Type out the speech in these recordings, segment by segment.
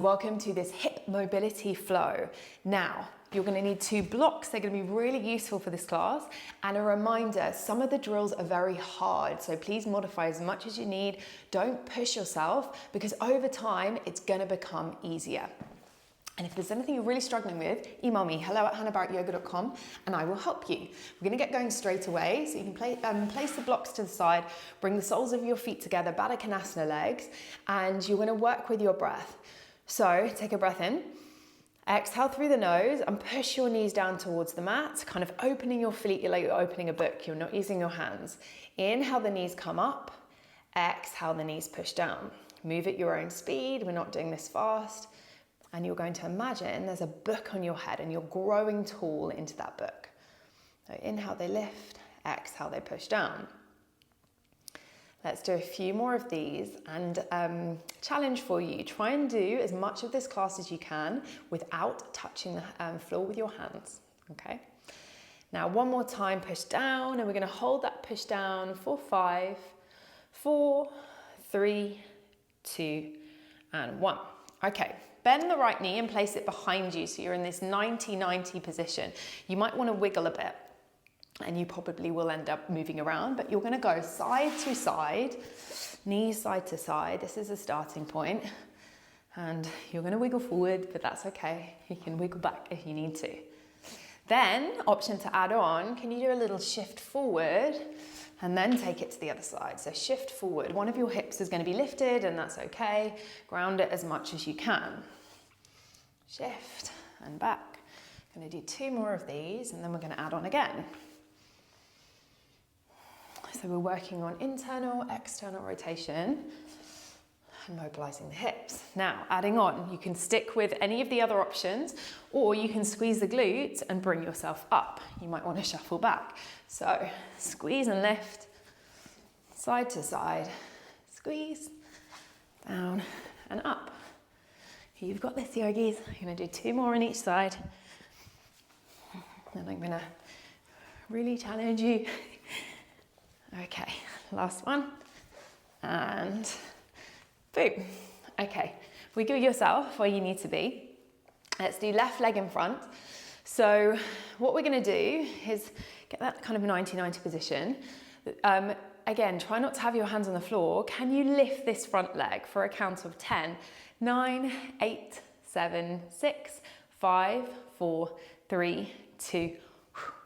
Welcome to this hip mobility flow. Now, you're going to need 2 blocks. They're going to be really useful for this class. And a reminder, some of the drills are very hard, so please modify as much as you need. Don't push yourself because over time, it's going to become easier. And if there's anything you're really struggling with, email me, hello@hannahbarrettyoga.com, and I will help you. We're going to get going straight away, so you can place the blocks to the side, bring the soles of your feet together, Baddha Konasana legs, and you're going to work with your breath. So take a breath in, exhale through the nose, and push your knees down towards the mat, kind of opening your feet like you're opening a book. You're not using your hands. Inhale, the knees come up. Exhale, the knees push down. Move at your own speed. We're not doing this fast. And you're going to imagine there's a book on your head and you're growing tall into that book. So inhale, they lift. Exhale, they push down. Let's do a few more of these, and challenge for you. Try and do as much of this class as you can without touching the floor with your hands, okay? Now, one more time, push down, and we're gonna hold that push down for 5, 4, 3, 2, and 1. Okay. Bend the right knee and place it behind you so you're in this 90-90 position. You might want to wiggle a bit and you probably will end up moving around, but you're going to go side to side, knees side to side. This is a starting point, and you're going to wiggle forward, but that's okay. You can wiggle back if you need to. Then, option to add on, can you do a little shift forward and then take it to the other side? So shift forward. One of your hips is going to be lifted, and that's okay. Ground it as much as you can. Shift and back. I'm going to do 2 more of these, and then we're going to add on again. So we're working on internal, external rotation and mobilizing the hips. Now, adding on, you can stick with any of the other options, or you can squeeze the glutes and bring yourself up. You might want to shuffle back. So squeeze and lift, side to side, squeeze, down and up. You've got this, yogis. I'm going to do 2 more on each side. And I'm going to really challenge you. Okay, last one. And boom. Okay, wiggle yourself where you need to be. Let's do left leg in front. So what we're going to do is get that kind of 90-90 position. Again, try not to have your hands on the floor. Can you lift this front leg for a count of 10? 9, 8, 7, 6, 5, 4, 3, 2,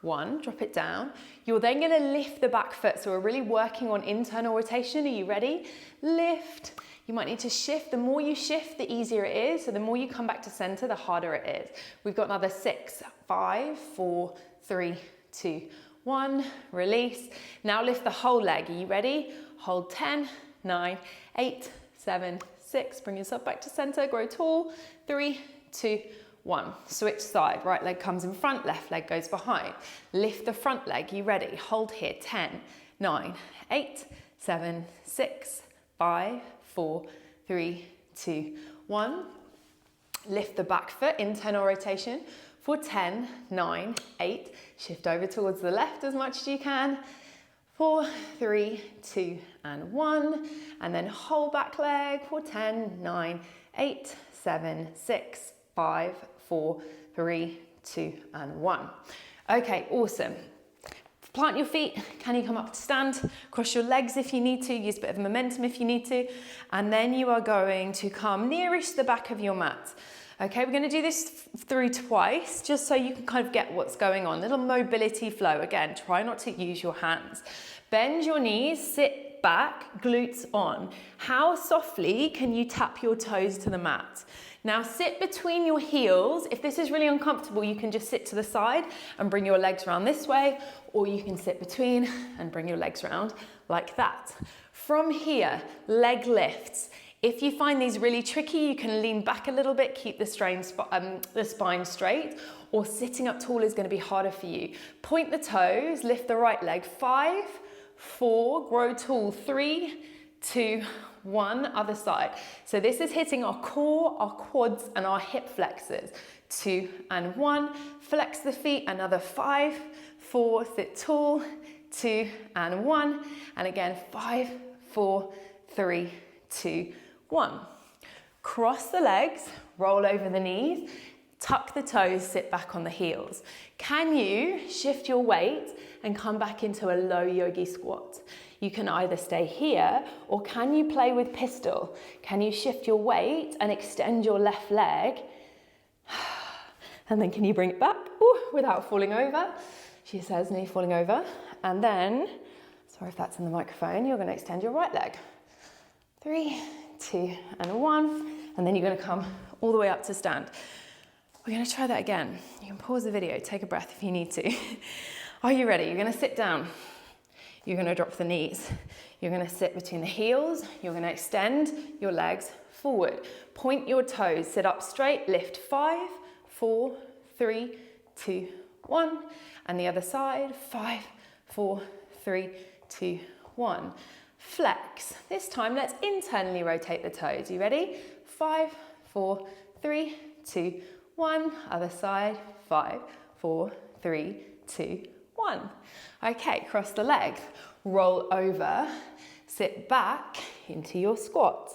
1. Drop it down. You're then going to lift the back foot. So we're really working on internal rotation. Are you ready? Lift. You might need to shift. The more you shift, the easier it is. So the more you come back to center, the harder it is. We've got another 6, 5, 4, 3, 2, 1. Release. Now lift the whole leg. Are you ready? Hold 10, 9, 8, 7, 6. Bring yourself back to center. Grow tall. 3, 2, 1. Switch side. Right leg comes in front, left leg goes behind. Lift the front leg. You ready? Hold here. 10, 9, 8, 7, 6, 5, 4, 3, 2, 1. Lift the back foot, internal rotation for 10, 9, 8. Shift over towards the left as much as you can. 4, 3, 2, and 1. And then whole back leg for 10, 9, 8, 7, 6, 5, 4, 3, 2, and 1. Okay, awesome. Plant your feet. Can you come up to stand? Cross your legs if you need to. Use a bit of momentum if you need to. And then you are going to come nearish the back of your mat. Okay, we're going to do this through twice, just so you can kind of get what's going on. Little mobility flow. Again, try not to use your hands. Bend your knees, sit back, glutes on. How softly can you tap your toes to the mat? Now sit between your heels. If this is really uncomfortable, you can just sit to the side and bring your legs around this way, or you can sit between and bring your legs around like that. From here, leg lifts. If you find these really tricky, you can lean back a little bit, keep the spine straight, or sitting up tall is going to be harder for you. Point the toes, lift the right leg. 5, 4, grow tall. 3, 2, 1, other side. So this is hitting our core, our quads, and our hip flexors. 2 and 1, flex the feet. Another 5, 4, sit tall. 2 and 1, and again 5, 4, 3, 2, 1. Cross the legs, roll over the knees, tuck the toes, sit back on the heels. Can you shift your weight and come back into a low yogi squat? You can either stay here or can you play with pistol? Can you shift your weight and extend your left leg? And then can you bring it back without falling over? She says, knee falling over. And then, sorry if that's in the microphone, you're going to extend your right leg. 3, 2, and 1. And then you're going to come all the way up to stand. We're going to try that again. You can pause the video, take a breath if you need to. Are you ready? You're going to sit down. You're going to drop the knees. You're going to sit between the heels. You're going to extend your legs forward. Point your toes, sit up straight, lift 5, 4, 3, 2, 1. And the other side, 5, 4, 3, 2, 1. Flex. This time, let's internally rotate the toes. You ready? 5, 4, 3, 2, 1. Other side, 5, 4, 3, 2, 1. Okay, cross the legs. Roll over, sit back into your squat.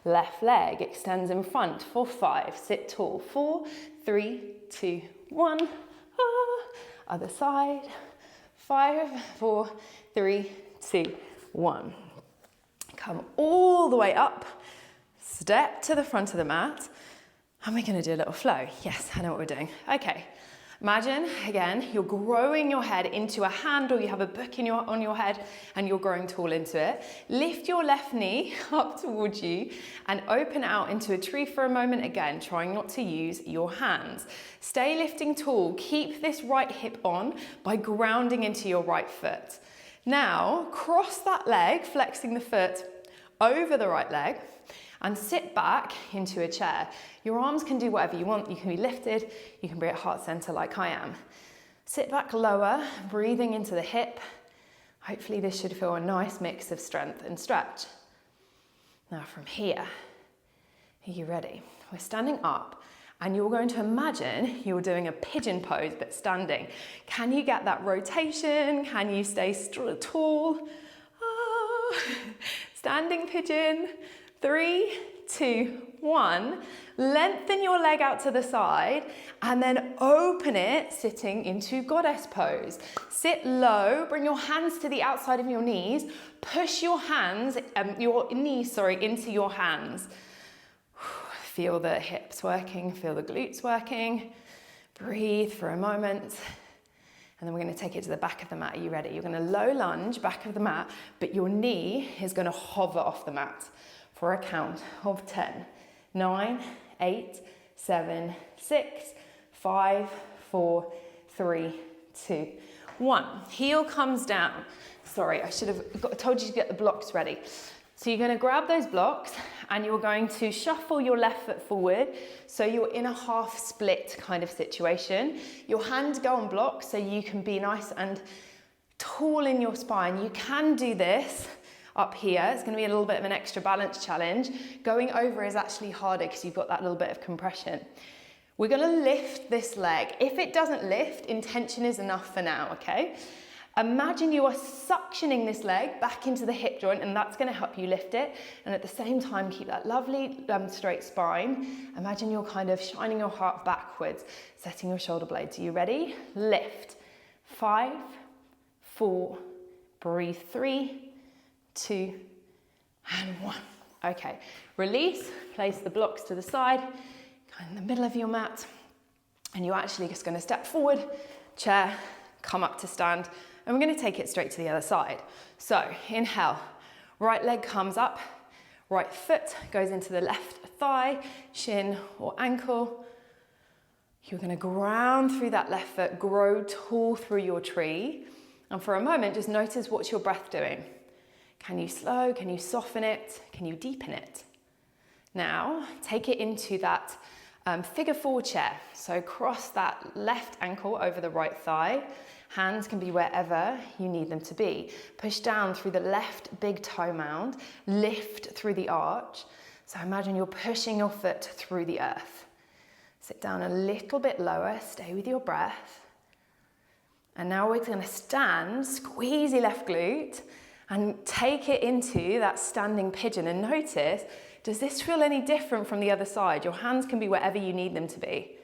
Left leg extends in front for 5. Sit tall. 4, 3, 2, 1. Other side. 5, 4, 3, 2, 1. Come all the way up. Step to the front of the mat. And we're going to do a little flow. Yes, I know what we're doing. Okay. Imagine, again, you're growing your head into a handle. You have a book on your head and you're growing tall into it. Lift your left knee up towards you and open out into a tree for a moment again, trying not to use your hands. Stay lifting tall. Keep this right hip on by grounding into your right foot. Now, cross that leg, flexing the foot over the right leg, and sit back into a chair. Your arms can do whatever you want. You can be lifted, you can be at heart center like I am. Sit back lower, breathing into the hip. Hopefully this should feel a nice mix of strength and stretch. Now from here, are you ready? We're standing up and you're going to imagine you're doing a pigeon pose but standing. Can you get that rotation? Can you stay tall? Standing pigeon. 3, 2, 1. Lengthen your leg out to the side and then open it, sitting into goddess pose. Sit low, bring your hands to the outside of your knees. Push your knees into your hands. Feel the hips working, feel the glutes working. Breathe for a moment. And then we're going to take it to the back of the mat. Are you ready? You're going to low lunge back of the mat, but your knee is going to hover off the mat for a count of 10. 9, 8, 7, 6, 5, 4, 3, 2, 1. Heel comes down. Sorry, I should have told you to get the blocks ready. So you're going to grab those blocks and you're going to shuffle your left foot forward so you're in a half split kind of situation. Your hands go on blocks so you can be nice and tall in your spine. You can do this up here. It's going to be a little bit of an extra balance challenge. Going over is actually harder because you've got that little bit of compression. We're going to lift this leg. If it doesn't lift, intention is enough for now, okay? Imagine you are suctioning this leg back into the hip joint and that's going to help you lift it. And at the same time, keep that lovely straight spine. Imagine you're kind of shining your heart backwards, setting your shoulder blades. Are you ready? Lift. 5, 4, breathe. 3, 2, and 1. Okay, release, place the blocks to the side, kind of in the middle of your mat. And you're actually just going to step forward, chair, come up to stand. And we're going to take it straight to the other side. So inhale, right leg comes up, right foot goes into the left thigh, shin or ankle. You're going to ground through that left foot, grow tall through your tree. And for a moment, just notice what's your breath doing. Can you slow? Can you soften it? Can you deepen it? Now, take it into that figure 4 chair. So cross that left ankle over the right thigh. Hands can be wherever you need them to be. Push down through the left big toe mound. Lift through the arch. So imagine you're pushing your foot through the earth. Sit down a little bit lower. Stay with your breath. And now we're going to stand, squeeze your left glute, and take it into that standing pigeon. And notice, Does this feel any different from the other side? Your hands can be wherever you need them to be.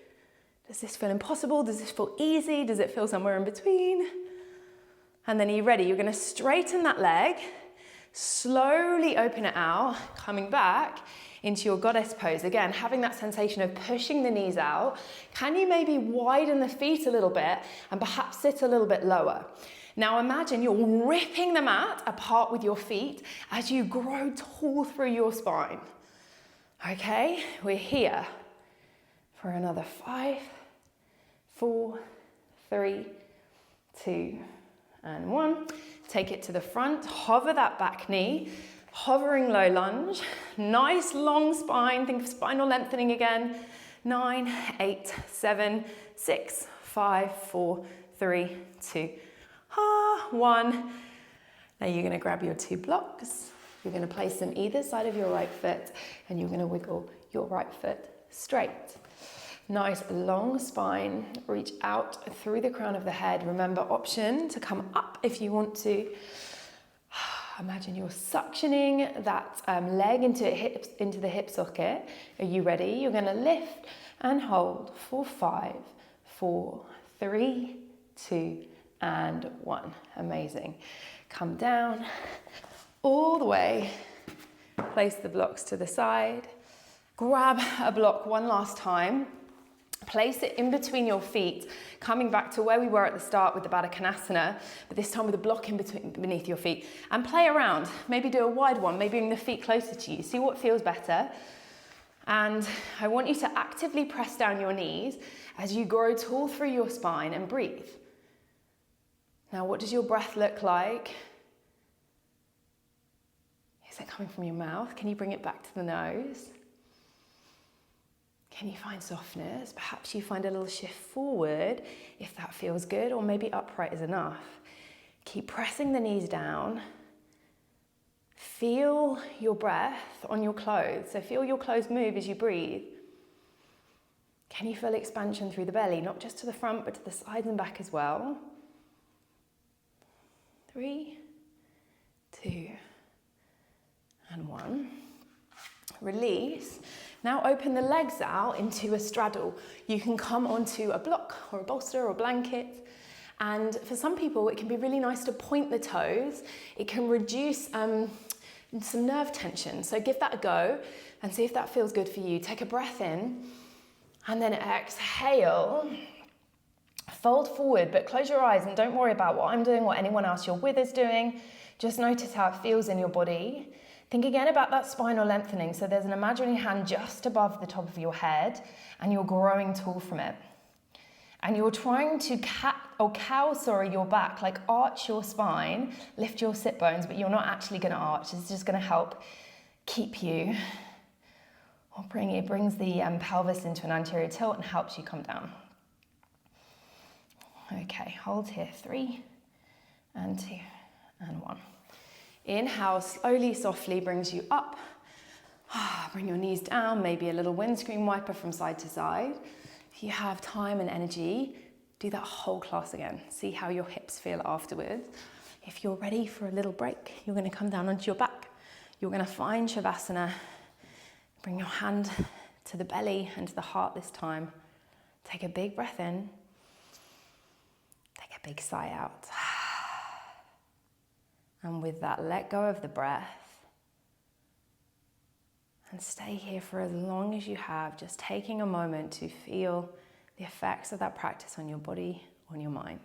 Does this feel impossible? Does this feel easy? Does it feel somewhere in between? And then are you ready? You're going to straighten that leg, slowly open it out, coming back into your goddess pose. Again, having that sensation of pushing the knees out. Can you maybe widen the feet a little bit and perhaps sit a little bit lower? Now imagine you're ripping the mat apart with your feet as you grow tall through your spine. Okay, we're here for another 5, 4, 3, 2, and 1. Take it to the front, hover that back knee, hovering low lunge, nice long spine, think of spinal lengthening again. 9, 8, 7, 6, 5, 4, 3, 2, 1. Now you're gonna grab your 2 blocks, you're gonna place them either side of your right foot, and you're gonna wiggle your right foot straight. Nice long spine, reach out through the crown of the head. Remember, option to come up if you want to. Imagine you're suctioning that leg into the hip socket. Are you ready? You're gonna lift and hold for 5, 4, 3, 2, and 1. Amazing. Come down all the way. Place the blocks to the side. Grab a block one last time. Place it in between your feet, coming back to where we were at the start with the Baddha Konasana, but this time with a block in between, beneath your feet. And play around. Maybe do a wide one, maybe bring the feet closer to you. See what feels better. And I want you to actively press down your knees as you grow tall through your spine and breathe. Now, what does your breath look like? Is it coming from your mouth? Can you bring it back to the nose? Can you find softness? Perhaps you find a little shift forward if that feels good, or maybe upright is enough. Keep pressing the knees down. Feel your breath on your clothes. So feel your clothes move as you breathe. Can you feel expansion through the belly, not just to the front, but to the sides and back as well? 3, 2, and 1. Release. Now open the legs out into a straddle. You can come onto a block or a bolster or a blanket. And for some people, it can be really nice to point the toes. It can reduce some nerve tension. So give that a go and see if that feels good for you. Take a breath in and then exhale. Fold forward, but close your eyes and don't worry about what I'm doing, what anyone else you're with is doing. Just notice how it feels in your body. Think again about that spinal lengthening. So there's an imaginary hand just above the top of your head and you're growing tall from it. And you're trying to cow your back, like arch your spine, lift your sit bones, but you're not actually gonna arch. It's just gonna help keep you, or it brings the pelvis into an anterior tilt and helps you come down. Okay, hold here, 3, and 2, and 1. Inhale, slowly, softly brings you up. Bring your knees down, maybe a little windscreen wiper from side to side. If you have time and energy, do that whole class again. See how your hips feel afterwards. If you're ready for a little break, you're gonna come down onto your back. You're gonna find Shavasana. Bring your hand to the belly and to the heart this time. Take a big breath in. Take a big sigh out. And with that, let go of the breath and stay here for as long as you have, just taking a moment to feel the effects of that practice on your body, on your mind.